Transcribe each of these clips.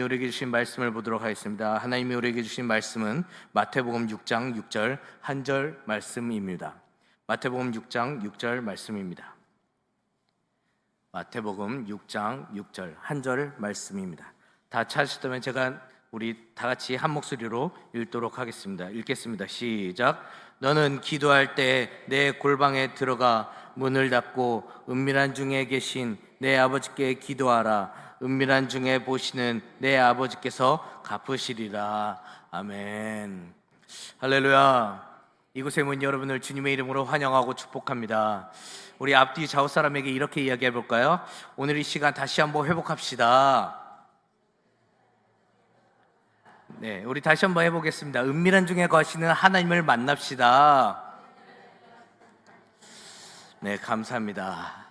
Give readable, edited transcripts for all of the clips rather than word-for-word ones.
우리에게 주신 말씀을 보도록 하겠습니다. 하나님이 우리에게 주신 말씀은 마태복음 6장 6절 한 절 말씀입니다. 마태복음 6장 6절 말씀입니다. 마태복음 6장 6절 한 절 말씀입니다. 다 찾으셨다면 제가 우리 다 같이 한 목소리로 읽도록 하겠습니다. 읽겠습니다. 시작. 너는 기도할 때 내 골방에 들어가 문을 닫고 은밀한 중에 계신 내 아버지께 기도하라. 은밀한 중에 보시는 내 아버지께서 갚으시리라. 아멘. 할렐루야. 이곳에 문 여러분을 주님의 이름으로 환영하고 축복합니다. 우리 앞뒤 좌우 사람에게 이렇게 이야기해 볼까요? 오늘 이 시간 다시 한번 회복합시다. 네, 우리 다시 한번 해보겠습니다. 은밀한 중에 거하시는 하나님을 만납시다. 네, 감사합니다.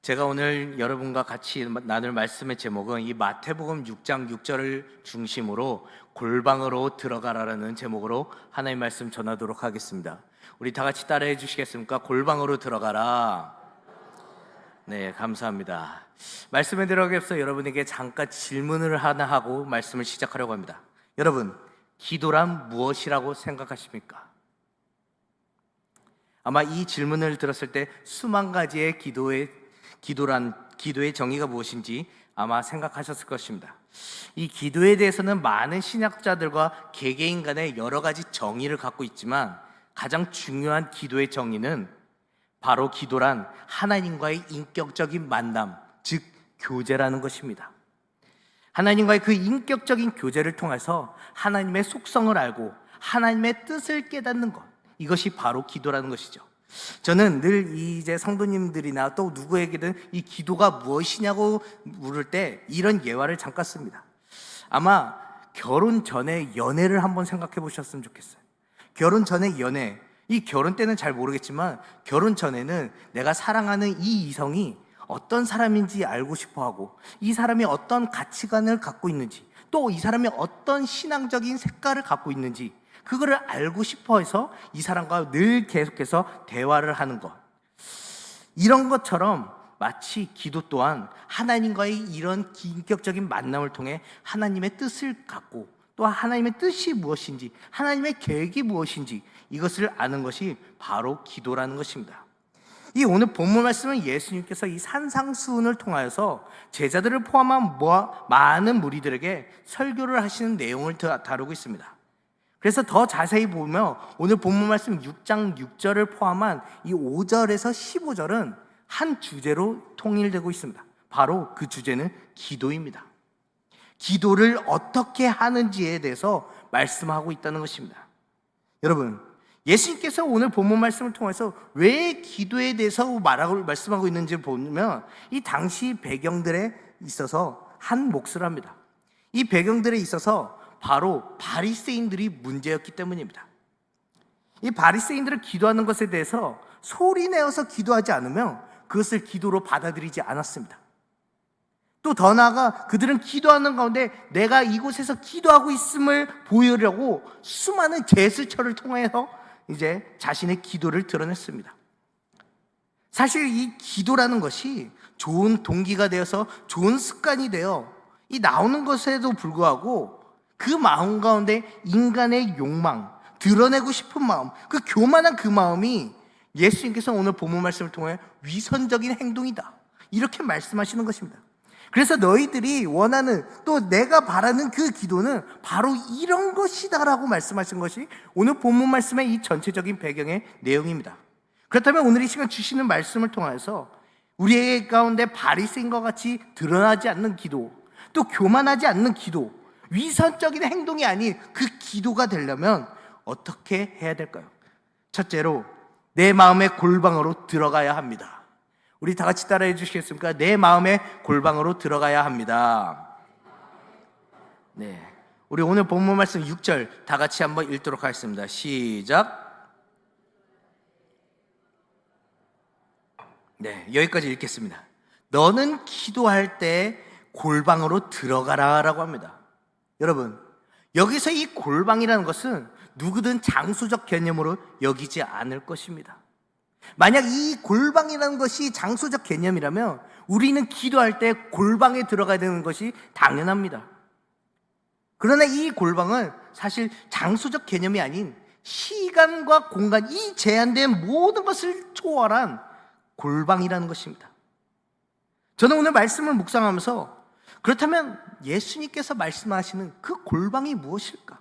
제가 오늘 여러분과 같이 나눌 말씀의 제목은 이 마태복음 6장 6절을 중심으로 골방으로 들어가라라는 제목으로 하나님의 말씀 전하도록 하겠습니다. 우리 다 같이 따라해 주시겠습니까? 골방으로 들어가라. 네, 감사합니다. 말씀에 들어가기 앞서 여러분에게 잠깐 질문을 하나 하고 말씀을 시작하려고 합니다. 여러분, 기도란 무엇이라고 생각하십니까? 아마 이 질문을 들었을 때 수만 가지의 기도의 정의가 무엇인지 아마 생각하셨을 것입니다. 이 기도에 대해서는 많은 신학자들과 개개인 간의 여러 가지 정의를 갖고 있지만 가장 중요한 기도의 정의는 바로 기도란 하나님과의 인격적인 만남, 즉 교제라는 것입니다. 하나님과의 그 인격적인 교제를 통해서 하나님의 속성을 알고 하나님의 뜻을 깨닫는 것, 이것이 바로 기도라는 것이죠. 저는 늘 이제 성도님들이나 또 누구에게든 이 기도가 무엇이냐고 물을 때 이런 예화를 잠깐 씁니다. 아마 결혼 전에 연애를 한번 생각해 보셨으면 좋겠어요. 결혼 전에 연애, 이 결혼 때는 잘 모르겠지만 결혼 전에는 내가 사랑하는 이 이성이 어떤 사람인지 알고 싶어하고 이 사람이 어떤 가치관을 갖고 있는지 또 이 사람이 어떤 신앙적인 색깔을 갖고 있는지 그거를 알고 싶어 해서 이 사람과 늘 계속해서 대화를 하는 것, 이런 것처럼 마치 기도 또한 하나님과의 이런 인격적인 만남을 통해 하나님의 뜻을 갖고 또 하나님의 뜻이 무엇인지 하나님의 계획이 무엇인지 이것을 아는 것이 바로 기도라는 것입니다. 이 오늘 본문 말씀은 예수님께서 이 산상수훈을 통하여서 제자들을 포함한 많은 무리들에게 설교를 하시는 내용을 다루고 있습니다. 그래서 더 자세히 보면 오늘 본문 말씀 6장 6절을 포함한 이 5절에서 15절은 한 주제로 통일되고 있습니다. 바로 그 주제는 기도입니다. 기도를 어떻게 하는지에 대해서 말씀하고 있다는 것입니다. 여러분, 예수님께서 오늘 본문 말씀을 통해서 왜 기도에 대해서 말씀하고 있는지 보면 이 당시 배경들에 있어서 한 몫을 합니다. 이 배경들에 있어서 바로 바리새인들이 문제였기 때문입니다. 이 바리새인들을 기도하는 것에 대해서 소리 내어서 기도하지 않으면 그것을 기도로 받아들이지 않았습니다. 또 더 나아가 그들은 기도하는 가운데 내가 이곳에서 기도하고 있음을 보이려고 수많은 제스처를 통해서 이제 자신의 기도를 드러냈습니다. 사실 이 기도라는 것이 좋은 동기가 되어서 좋은 습관이 되어 이 나오는 것에도 불구하고 그 마음 가운데 인간의 욕망, 드러내고 싶은 마음, 그 교만한 그 마음이 예수님께서 오늘 본문 말씀을 통해 위선적인 행동이다, 이렇게 말씀하시는 것입니다. 그래서 너희들이 원하는 또 내가 바라는 그 기도는 바로 이런 것이다라고 말씀하신 것이 오늘 본문 말씀의 이 전체적인 배경의 내용입니다. 그렇다면 오늘 이 시간 주시는 말씀을 통해서 우리의 가운데 바리새인과 같이 드러나지 않는 기도, 또 교만하지 않는 기도, 위선적인 행동이 아닌 그 기도가 되려면 어떻게 해야 될까요? 첫째로 내 마음의 골방으로 들어가야 합니다. 우리 다 같이 따라해 주시겠습니까? 내 마음의 골방으로 들어가야 합니다. 네, 우리 오늘 본문 말씀 6절 다 같이 한번 읽도록 하겠습니다. 시작. 네, 여기까지 읽겠습니다. 너는 기도할 때 골방으로 들어가라 라고 합니다. 여러분, 여기서 이 골방이라는 것은 누구든 장소적 개념으로 여기지 않을 것입니다. 만약 이 골방이라는 것이 장소적 개념이라면 우리는 기도할 때 골방에 들어가야 되는 것이 당연합니다. 그러나 이 골방은 사실 장소적 개념이 아닌 시간과 공간, 이 제한된 모든 것을 초월한 골방이라는 것입니다. 저는 오늘 말씀을 묵상하면서 그렇다면 예수님께서 말씀하시는 그 골방이 무엇일까?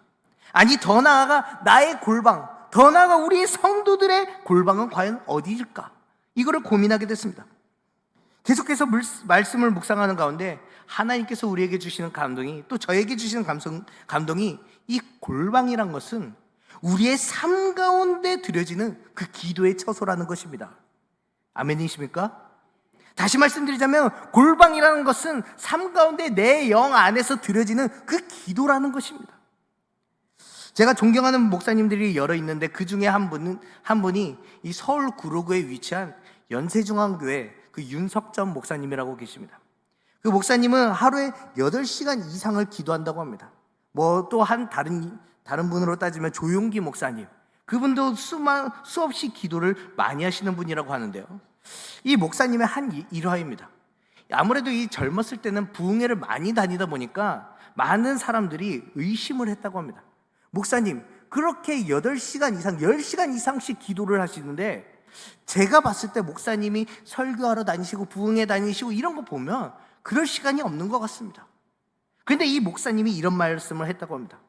아니, 더 나아가 나의 골방, 더 나아가 우리 성도들의 골방은 과연 어디일까? 이거를 고민하게 됐습니다. 계속해서 말씀을 묵상하는 가운데 하나님께서 우리에게 주시는 감동이, 또 저에게 주시는 감동이, 이 골방이란 것은 우리의 삶 가운데 드려지는 그 기도의 처소라는 것입니다. 아멘이십니까? 다시 말씀드리자면 골방이라는 것은 삶 가운데 내 영 안에서 드려지는 그 기도라는 것입니다. 제가 존경하는 목사님들이 여러 있는데 그 중에 한 분이 이 서울 구로구에 위치한 연세중앙교회 그 윤석전 목사님이라고 계십니다. 그 목사님은 하루에 8시간 이상을 기도한다고 합니다. 뭐 또 다른 분으로 따지면 조용기 목사님, 그분도 수없이 기도를 많이 하시는 분이라고 하는데요. 이 목사님의 한 일화입니다. 아무래도 이 젊었을 때는 부흥회를 많이 다니다 보니까 많은 사람들이 의심을 했다고 합니다. 목사님, 그렇게 8시간 이상, 10시간 이상씩 기도를 하시는데 제가 봤을 때 목사님이 설교하러 다니시고 부흥회 다니시고 이런 거 보면 그럴 시간이 없는 것 같습니다. 그런데 이 목사님이 이런 말씀을 했다고 합니다.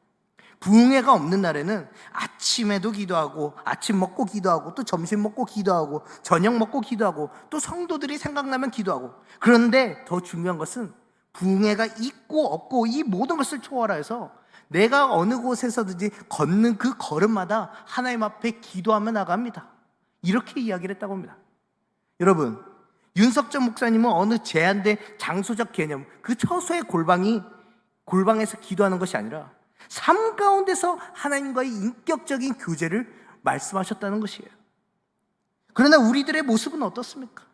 부흥회가 없는 날에는 아침에도 기도하고, 아침 먹고 기도하고, 또 점심 먹고 기도하고, 저녁 먹고 기도하고, 또 성도들이 생각나면 기도하고. 그런데 더 중요한 것은 부흥회가 있고 없고 이 모든 것을 초월해서 내가 어느 곳에서든지 걷는 그 걸음마다 하나님 앞에 기도하며 나갑니다. 이렇게 이야기를 했다고 합니다. 여러분, 윤석전 목사님은 어느 제한된 장소적 개념, 그 처소의 골방에서 기도하는 것이 아니라 삶 가운데서 하나님과의 인격적인 교제를 말씀하셨다는 것이에요. 그러나 우리들의 모습은 어떻습니까?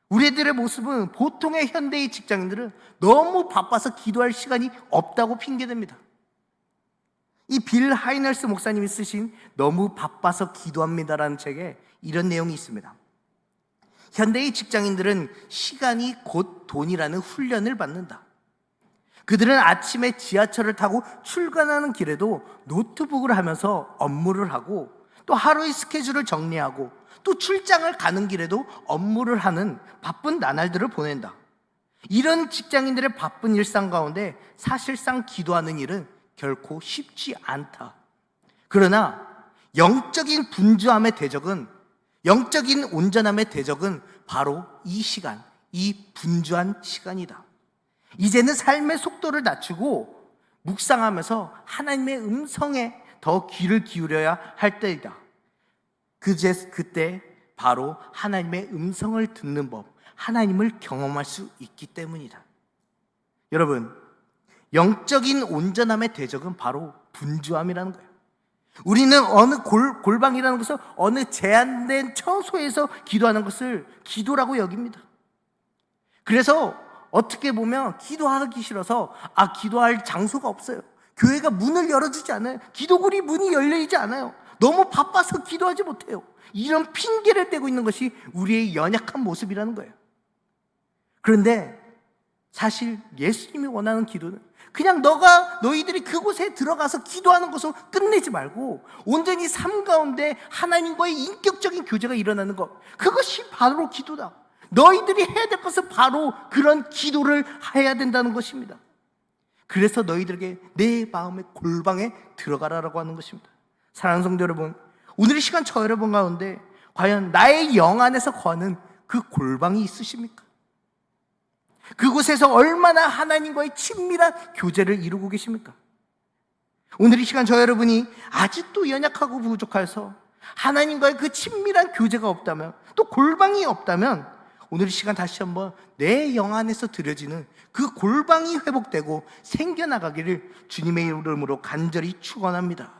우리들의 모습은 보통의 현대의 직장인들은 너무 바빠서 기도할 시간이 없다고 핑계댑니다. 이 빌 하이널스 목사님이 쓰신 너무 바빠서 기도합니다라는 책에 이런 내용이 있습니다. 현대의 직장인들은 시간이 곧 돈이라는 훈련을 받는다. 그들은 아침에 지하철을 타고 출근하는 길에도 노트북을 하면서 업무를 하고, 또 하루의 스케줄을 정리하고, 또 출장을 가는 길에도 업무를 하는 바쁜 나날들을 보낸다. 이런 직장인들의 바쁜 일상 가운데 사실상 기도하는 일은 결코 쉽지 않다. 그러나 영적인 분주함의 대적은, 영적인 온전함의 대적은 바로 이 시간, 이 분주한 시간이다. 이제는 삶의 속도를 낮추고 묵상하면서 하나님의 음성에 더 귀를 기울여야 할 때이다. 그때 바로 하나님의 음성을 듣는 법, 하나님을 경험할 수 있기 때문이다. 여러분, 영적인 온전함의 대적은 바로 분주함이라는 거예요. 우리는 어느 골방이라는 것을, 어느 제한된 처소에서 기도하는 것을 기도라고 여깁니다. 그래서 어떻게 보면 기도하기 싫어서 기도할 장소가 없어요. 교회가 문을 열어주지 않아요. 기도굴이 문이 열리지 않아요. 너무 바빠서 기도하지 못해요. 이런 핑계를 대고 있는 것이 우리의 연약한 모습이라는 거예요. 그런데 사실 예수님이 원하는 기도는 그냥 너희들이 그곳에 들어가서 기도하는 것으로 끝내지 말고 온전히 삶 가운데 하나님과의 인격적인 교제가 일어나는 것, 그것이 바로 기도다. 너희들이 해야 될 것은 바로 그런 기도를 해야 된다는 것입니다. 그래서 너희들에게 내 마음의 골방에 들어가라라고 하는 것입니다. 사랑하는 성도 여러분, 오늘 이 시간 저 여러분 가운데 과연 나의 영 안에서 거하는 그 골방이 있으십니까? 그곳에서 얼마나 하나님과의 친밀한 교제를 이루고 계십니까? 오늘 이 시간 저 여러분이 아직도 연약하고 부족해서 하나님과의 그 친밀한 교제가 없다면, 또 골방이 없다면 오늘 이 시간 다시 한번 내 영 안에서 드려지는 그 골방이 회복되고 생겨나가기를 주님의 이름으로 간절히 축원합니다.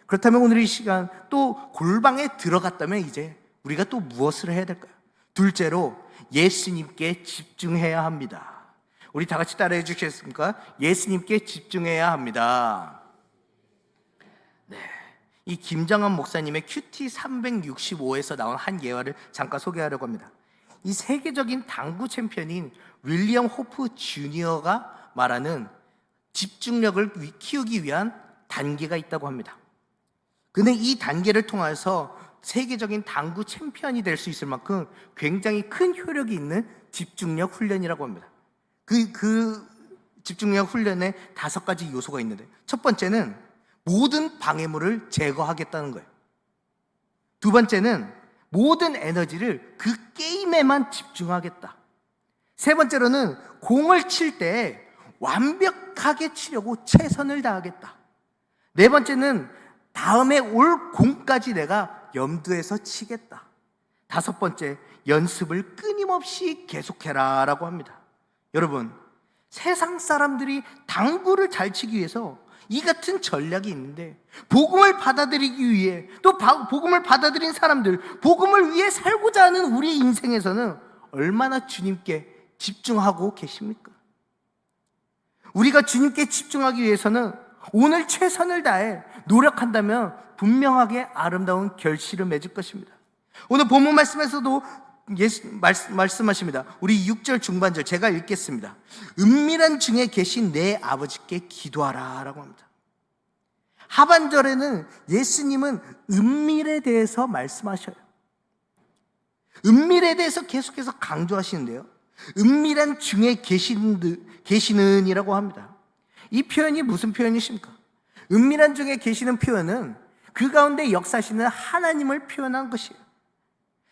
그렇다면 오늘 이 시간 또 골방에 들어갔다면 이제 우리가 또 무엇을 해야 될까요? 둘째로 예수님께 집중해야 합니다. 우리 다 같이 따라해 주시겠습니까? 예수님께 집중해야 합니다. 네, 이 김정한 목사님의 큐티 365에서 나온 한 예화를 잠깐 소개하려고 합니다. 이 세계적인 당구 챔피언인 윌리엄 호프 주니어가 말하는 집중력을 키우기 위한 단계가 있다고 합니다. 그는 이 단계를 통해서 세계적인 당구 챔피언이 될 수 있을 만큼 굉장히 큰 효력이 있는 집중력 훈련이라고 합니다. 그 집중력 훈련에 5가지 요소가 있는데, 첫 번째는 모든 방해물을 제거하겠다는 거예요. 두 번째는 모든 에너지를 그 게임에만 집중하겠다. 세 번째로는 공을 칠 때 완벽하게 치려고 최선을 다하겠다. 네 번째는 다음에 올 공까지 내가 염두에서 치겠다. 5번째, 연습을 끊임없이 계속해라 라고 합니다. 여러분, 세상 사람들이 당구를 잘 치기 위해서 이 같은 전략이 있는데, 복음을 받아들이기 위해, 또 복음을 받아들인 사람들, 복음을 위해 살고자 하는 우리 인생에서는 얼마나 주님께 집중하고 계십니까? 우리가 주님께 집중하기 위해서는 오늘 최선을 다해 노력한다면 분명하게 아름다운 결실을 맺을 것입니다. 오늘 본문 말씀에서도 말씀하십니다. 우리 6절 중반절 제가 읽겠습니다. 은밀한 중에 계신 내 아버지께 기도하라 라고 합니다. 하반절에는 예수님은 은밀에 대해서 말씀하셔요. 은밀에 대해서 계속해서 강조하시는데요, 은밀한 중에 계시는 이라고 합니다. 이 표현이 무슨 표현이십니까? 은밀한 중에 계시는 표현은 그 가운데 역사하시는 하나님을 표현한 것이에요.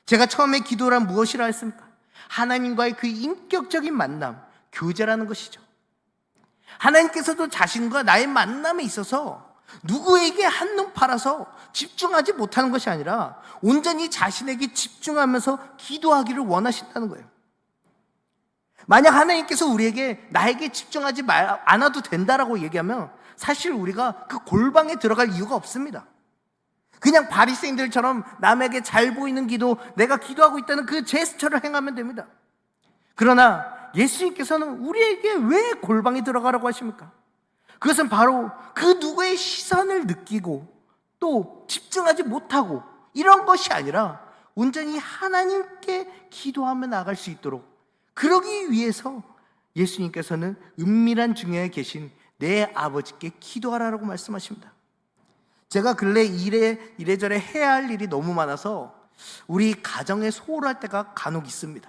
제가 처음에 기도란 무엇이라 했습니까? 하나님과의 그 인격적인 만남, 교제라는 것이죠. 하나님께서도 자신과 나의 만남에 있어서 누구에게 한눈 팔아서 집중하지 못하는 것이 아니라 온전히 자신에게 집중하면서 기도하기를 원하신다는 거예요. 만약 하나님께서 우리에게 나에게 집중하지 않아도 된다라고 얘기하면 사실 우리가 그 골방에 들어갈 이유가 없습니다. 그냥 바리새인들처럼 남에게 잘 보이는 기도, 내가 기도하고 있다는 그 제스처를 행하면 됩니다. 그러나 예수님께서는 우리에게 왜 골방에 들어가라고 하십니까? 그것은 바로 그 누구의 시선을 느끼고 또 집중하지 못하고 이런 것이 아니라 온전히 하나님께 기도하며 나아갈 수 있도록, 그러기 위해서 예수님께서는 은밀한 중에 계신 내 아버지께 기도하라고 말씀하십니다. 제가 근래 이래저래 해야 할 일이 너무 많아서 우리 가정에 소홀할 때가 간혹 있습니다.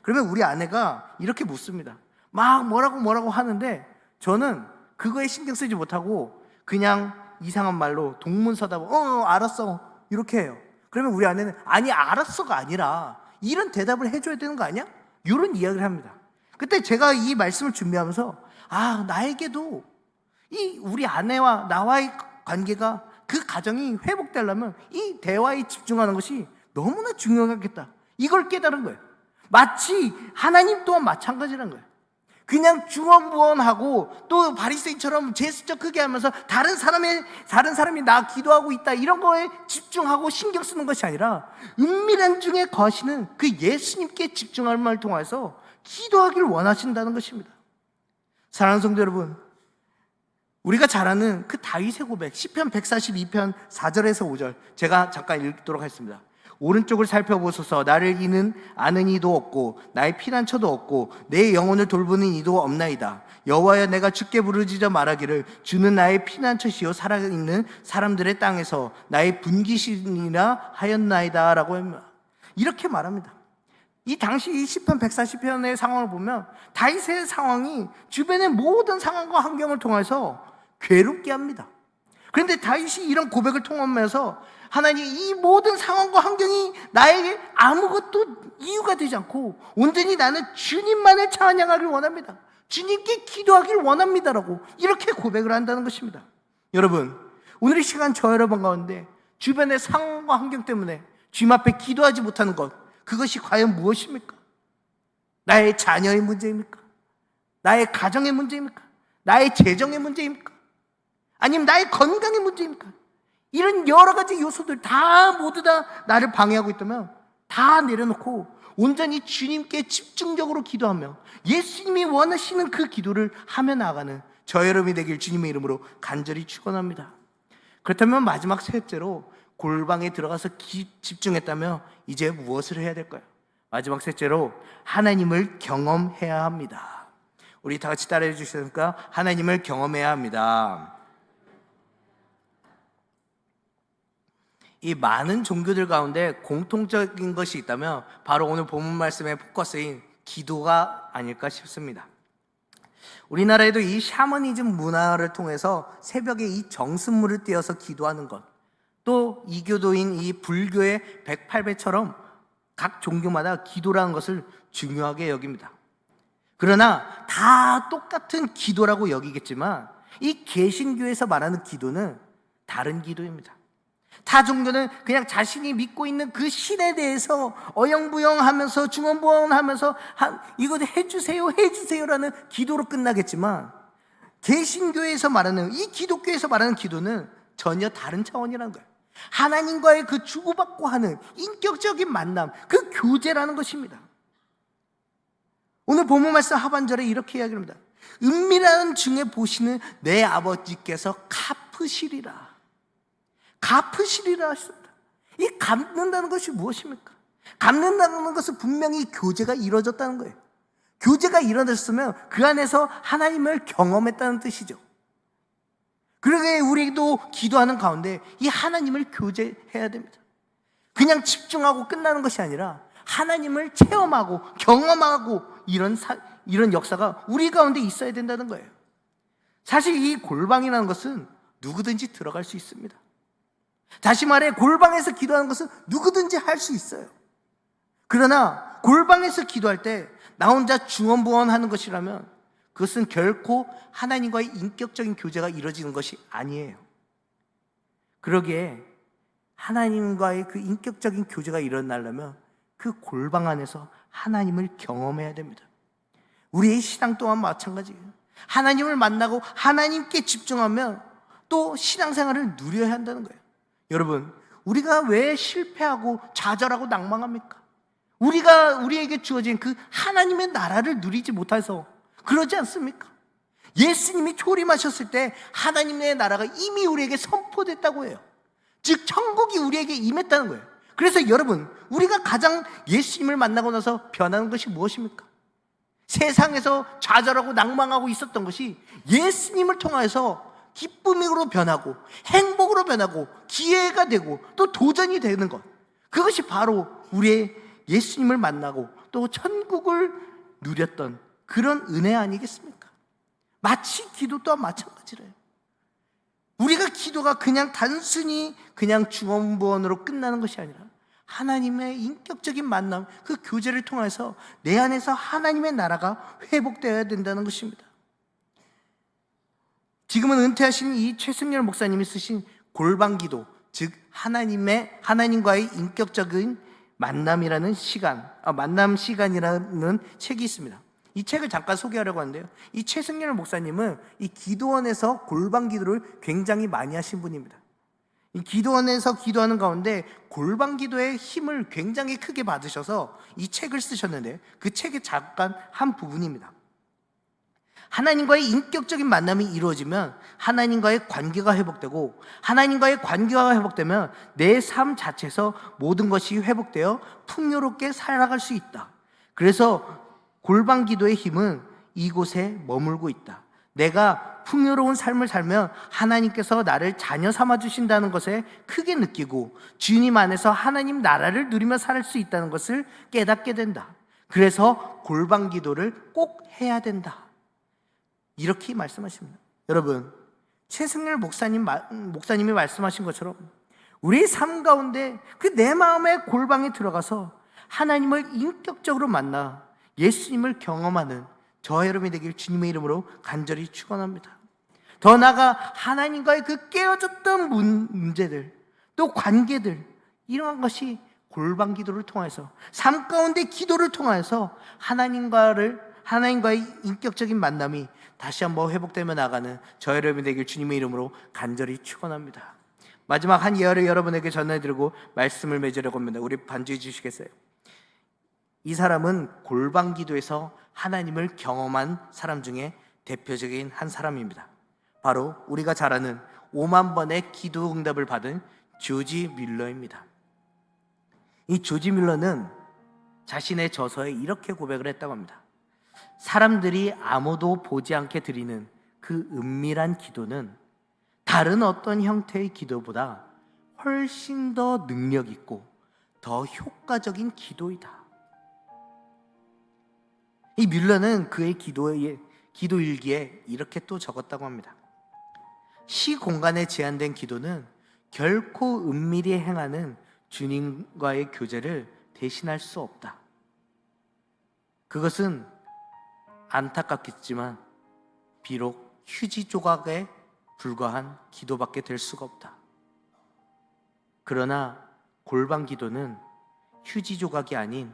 그러면 우리 아내가 이렇게 묻습니다. 막 뭐라고 하는데 저는 그거에 신경 쓰지 못하고 그냥 이상한 말로 동문서답, 알았어 이렇게 해요. 그러면 우리 아내는 아니 알았어가 아니라 이런 대답을 해줘야 되는 거 아니야? 이런 이야기를 합니다. 그때 제가 이 말씀을 준비하면서 나에게도 이 우리 아내와 나와의 관계가, 그 가정이 회복되려면 이 대화에 집중하는 것이 너무나 중요하겠다, 이걸 깨달은 거예요. 마치 하나님 또한 마찬가지라는 거예요. 그냥 중언부언하고 또 바리새인처럼 제스처 크게 하면서 다른 사람이 나 기도하고 있다 이런 거에 집중하고 신경 쓰는 것이 아니라 은밀한 중에 거하시는 그 예수님께 집중할 말을 통해서 기도하길 원하신다는 것입니다. 사랑하는 성도 여러분, 우리가 잘 아는 그 다윗의 고백, 시편 142편 4절에서 5절 제가 잠깐 읽도록 하겠습니다. 오른쪽을 살펴보소서. 나를 아는 이도 없고 나의 피난처도 없고 내 영혼을 돌보는 이도 없나이다. 여호와여, 내가 주께 부르짖어 말하기를 주는 나의 피난처시요 살아있는 사람들의 땅에서 나의 분기신이라 하였나이다 라고 합니다. 이렇게 말합니다. 이 당시 이 시편 140편의 상황을 보면 다윗의 상황이 주변의 모든 상황과 환경을 통해서 괴롭게 합니다. 그런데 다윗이 이런 고백을 통하면서 하나님, 이 모든 상황과 환경이 나에게 아무것도 이유가 되지 않고 온전히 나는 주님만을 찬양하길 원합니다. 주님께 기도하길 원합니다라고 이렇게 고백을 한다는 것입니다. 여러분, 오늘 이 시간 저 여러분 가운데 주변의 상황과 환경 때문에 주님 앞에 기도하지 못하는 것, 그것이 과연 무엇입니까? 나의 자녀의 문제입니까? 나의 가정의 문제입니까? 나의 재정의 문제입니까? 아니면 나의 건강의 문제입니까? 이런 여러 가지 요소들 모두 다 나를 방해하고 있다면 다 내려놓고 온전히 주님께 집중적으로 기도하며 예수님이 원하시는 그 기도를 하며 나아가는 저 여러분이 되길 주님의 이름으로 간절히 축원합니다. 그렇다면 마지막 셋째로, 골방에 들어가서 집중했다면 이제 무엇을 해야 될까요? 마지막 셋째로, 하나님을 경험해야 합니다. 우리 다 같이 따라해 주시니까 하나님을 경험해야 합니다. 이 많은 종교들 가운데 공통적인 것이 있다면 바로 오늘 본문 말씀의 포커스인 기도가 아닐까 싶습니다. 우리나라에도 이 샤머니즘 문화를 통해서 새벽에 이 정승물을 띄어서 기도하는 것, 또 이교도인 이 불교의 108배처럼 각 종교마다 기도라는 것을 중요하게 여깁니다. 그러나 다 똑같은 기도라고 여기겠지만 이 개신교에서 말하는 기도는 다른 기도입니다. 타 종교는 그냥 자신이 믿고 있는 그 신에 대해서 어영부영하면서 중언부언하면서 이거 해주세요라는 기도로 끝나겠지만, 개신교에서 말하는 이 기독교에서 말하는 기도는 전혀 다른 차원이라는 거예요. 하나님과의 그 주고받고 하는 인격적인 만남, 그 교제라는 것입니다. 오늘 본문 말씀 하반절에 이렇게 이야기합니다. 은밀한 중에 보시는 내 아버지께서 갚으시리라. 갚으시리라 하셨다. 이 갚는다는 것이 무엇입니까? 갚는다는 것은 분명히 교제가 이루어졌다는 거예요. 교제가 이루어졌으면 그 안에서 하나님을 경험했다는 뜻이죠. 그러게 우리도 기도하는 가운데 이 하나님을 교제해야 됩니다. 그냥 집중하고 끝나는 것이 아니라 하나님을 체험하고 경험하고 이런 역사가 우리 가운데 있어야 된다는 거예요. 사실 이 골방이라는 것은 누구든지 들어갈 수 있습니다. 다시 말해 골방에서 기도하는 것은 누구든지 할 수 있어요. 그러나 골방에서 기도할 때 나 혼자 중언부언하는 것이라면 그것은 결코 하나님과의 인격적인 교제가 이루어지는 것이 아니에요. 그러기에 하나님과의 그 인격적인 교제가 일어나려면 그 골방 안에서 하나님을 경험해야 됩니다. 우리의 신앙 또한 마찬가지예요. 하나님을 만나고 하나님께 집중하면 또 신앙생활을 누려야 한다는 거예요. 여러분, 우리가 왜 실패하고 좌절하고 낭망합니까? 우리에게 주어진 그 하나님의 나라를 누리지 못해서 그러지 않습니까? 예수님이 초림하셨을 때 하나님의 나라가 이미 우리에게 선포됐다고 해요. 즉 천국이 우리에게 임했다는 거예요. 그래서 여러분, 우리가 가장 예수님을 만나고 나서 변하는 것이 무엇입니까? 세상에서 좌절하고 낭망하고 있었던 것이 예수님을 통해서 기쁨으로 변하고 행복으로 변하고 기회가 되고 또 도전이 되는 것, 그것이 바로 우리의 예수님을 만나고 또 천국을 누렸던 그런 은혜 아니겠습니까? 마치 기도 또한 마찬가지래요. 우리가 기도가 그냥 단순히 그냥 중언부언으로 끝나는 것이 아니라 하나님의 인격적인 만남, 그 교제를 통해서 내 안에서 하나님의 나라가 회복되어야 된다는 것입니다. 지금은 은퇴하신 이 최승열 목사님이 쓰신 골방기도, 즉 하나님과의 인격적인 만남 시간이라는 책이 있습니다. 이 책을 잠깐 소개하려고 하는데요, 이 최승열 목사님은 이 기도원에서 골방기도를 굉장히 많이 하신 분입니다. 이 기도원에서 기도하는 가운데 골방기도의 힘을 굉장히 크게 받으셔서 이 책을 쓰셨는데, 그 책의 잠깐 한 부분입니다. 하나님과의 인격적인 만남이 이루어지면 하나님과의 관계가 회복되고, 하나님과의 관계가 회복되면 내 삶 자체에서 모든 것이 회복되어 풍요롭게 살아갈 수 있다. 그래서 골방 기도의 힘은 이곳에 머물고 있다. 내가 풍요로운 삶을 살면 하나님께서 나를 자녀 삼아 주신다는 것에 크게 느끼고 주님 안에서 하나님 나라를 누리며 살 수 있다는 것을 깨닫게 된다. 그래서 골방 기도를 꼭 해야 된다. 이렇게 말씀하십니다. 여러분, 최승열 목사님이 말씀하신 것처럼 우리의 삶 가운데 그 내 마음의 골방에 들어가서 하나님을 인격적으로 만나 예수님을 경험하는 저와 여러분이 되길 주님의 이름으로 간절히 축원합니다. 더 나아가 하나님과의 그 깨어졌던 문제들, 또 관계들, 이러한 것이 골방 기도를 통해서, 삶 가운데 기도를 통해서 하나님과의 인격적인 만남이 다시 한번 회복되며 나가는 저와 여러분이 되길 주님의 이름으로 간절히 축원합니다. 마지막 한 예화를 여러분에게 전해드리고 말씀을 맺으려고 합니다. 우리 반주해 주시겠어요? 이 사람은 골방 기도에서 하나님을 경험한 사람 중에 대표적인 한 사람입니다. 바로 우리가 잘 아는 5만 번의 기도 응답을 받은 조지 뮬러입니다. 이 조지 뮬러는 자신의 저서에 이렇게 고백을 했다고 합니다. 사람들이 아무도 보지 않게 드리는 그 은밀한 기도는 다른 어떤 형태의 기도보다 훨씬 더 능력 있고 더 효과적인 기도이다. 이 뮬러는 그의 기도 일기에 이렇게 또 적었다고 합니다. 시공간에 제한된 기도는 결코 은밀히 행하는 주님과의 교제를 대신할 수 없다. 그것은 안타깝겠지만 비록 휴지 조각에 불과한 기도밖에 될 수가 없다. 그러나 골방 기도는 휴지 조각이 아닌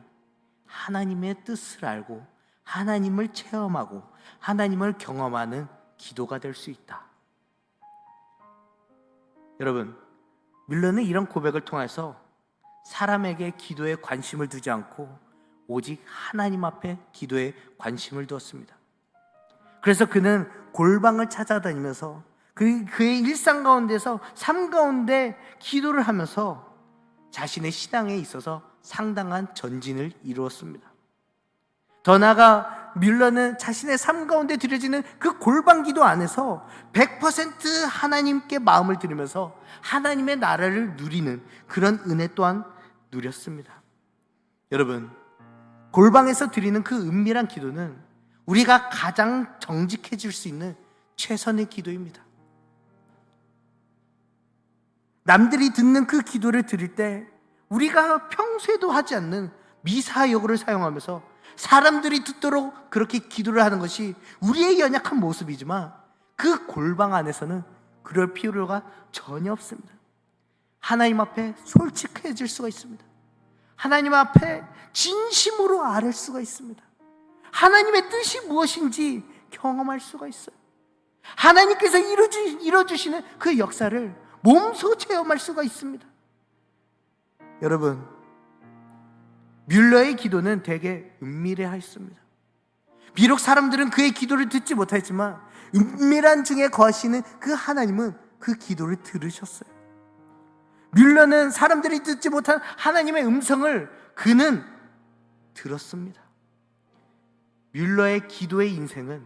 하나님의 뜻을 알고 하나님을 체험하고 하나님을 경험하는 기도가 될 수 있다. 여러분, 뮬러는 이런 고백을 통해서 사람에게 기도에 관심을 두지 않고 오직 하나님 앞에 기도에 관심을 두었습니다. 그래서 그는 골방을 찾아다니면서 그의 일상 가운데서 삶 가운데 기도를 하면서 자신의 신앙에 있어서 상당한 전진을 이루었습니다. 더 나아가 뮬러는 자신의 삶 가운데 드려지는 그 골방 기도 안에서 100% 하나님께 마음을 들이면서 하나님의 나라를 누리는 그런 은혜 또한 누렸습니다. 여러분, 골방에서 드리는 그 은밀한 기도는 우리가 가장 정직해질 수 있는 최선의 기도입니다. 남들이 듣는 그 기도를 드릴 때 우리가 평소에도 하지 않는 미사여구를 사용하면서 사람들이 듣도록 그렇게 기도를 하는 것이 우리의 연약한 모습이지만 그 골방 안에서는 그럴 필요가 전혀 없습니다. 하나님 앞에 솔직해질 수가 있습니다. 하나님 앞에 진심으로 아뢰 수가 있습니다. 하나님의 뜻이 무엇인지 경험할 수가 있어요. 하나님께서 이뤄주시는 그 역사를 몸소 체험할 수가 있습니다. 여러분, 뮬러의 기도는 되게 은밀해하였습니다. 비록 사람들은 그의 기도를 듣지 못했지만 은밀한 중에 거하시는 그 하나님은 그 기도를 들으셨어요. 뮬러는 사람들이 듣지 못한 하나님의 음성을 그는 들었습니다. 뮬러의 기도의 인생은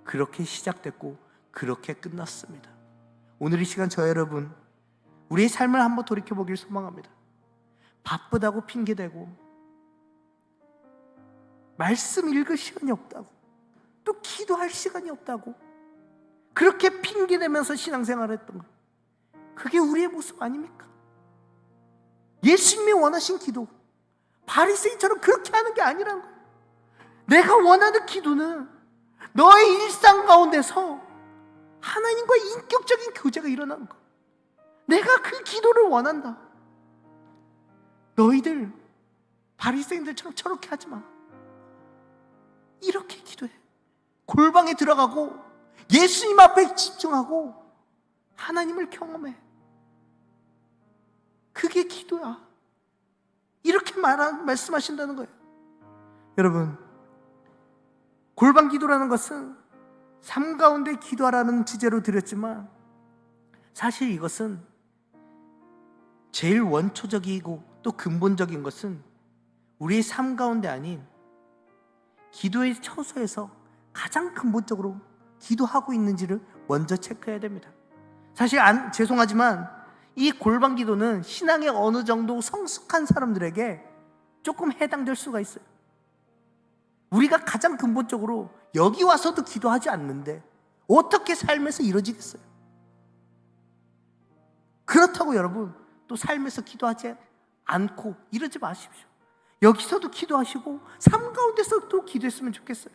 그렇게 시작됐고 그렇게 끝났습니다. 오늘 이 시간 저 여러분, 우리의 삶을 한번 돌이켜보길 소망합니다. 바쁘다고 핑계대고 말씀 읽을 시간이 없다고 또 기도할 시간이 없다고 그렇게 핑계대면서 신앙생활을 했던 것, 그게 우리의 모습 아닙니까? 예수님이 원하신 기도, 바리새인처럼 그렇게 하는 게 아니라는 거예요. 내가 원하는 기도는 너의 일상 가운데서 하나님과의 인격적인 교제가 일어나는 거예요. 내가 그 기도를 원한다. 너희들 바리새인들처럼 저렇게 하지 마. 이렇게 기도해. 골방에 들어가고 예수님 앞에 집중하고 하나님을 경험해. 그게 기도야. 이렇게 말씀하신다는 거예요. 여러분, 골방 기도라는 것은 삶 가운데 기도하라는 주제로 드렸지만 사실 이것은 제일 원초적이고 또 근본적인 것은 우리의 삶 가운데 아닌 기도의 처소에서 가장 근본적으로 기도하고 있는지를 먼저 체크해야 됩니다. 사실 죄송하지만 이 골방 기도는 신앙에 어느 정도 성숙한 사람들에게 조금 해당될 수가 있어요. 우리가 가장 근본적으로 여기 와서도 기도하지 않는데 어떻게 삶에서 이루어지겠어요? 그렇다고 여러분 또 삶에서 기도하지 않고 이러지 마십시오. 여기서도 기도하시고 삶 가운데서도 기도했으면 좋겠어요.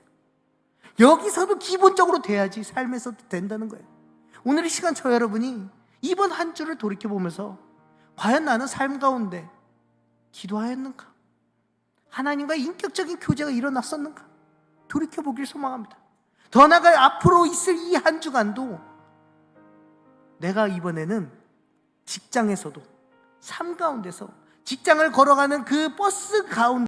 여기서도 기본적으로 돼야지 삶에서도 된다는 거예요. 오늘 이 시간 저 여러분이 이번 한 주를 돌이켜보면서 과연 나는 삶 가운데 기도하였는가? 하나님과 인격적인 교제가 일어났었는가? 돌이켜보길 소망합니다. 더 나아가 앞으로 있을 이 한 주간도 내가 이번에는 직장에서도 삶 가운데서 직장을 걸어가는 그 버스 가운데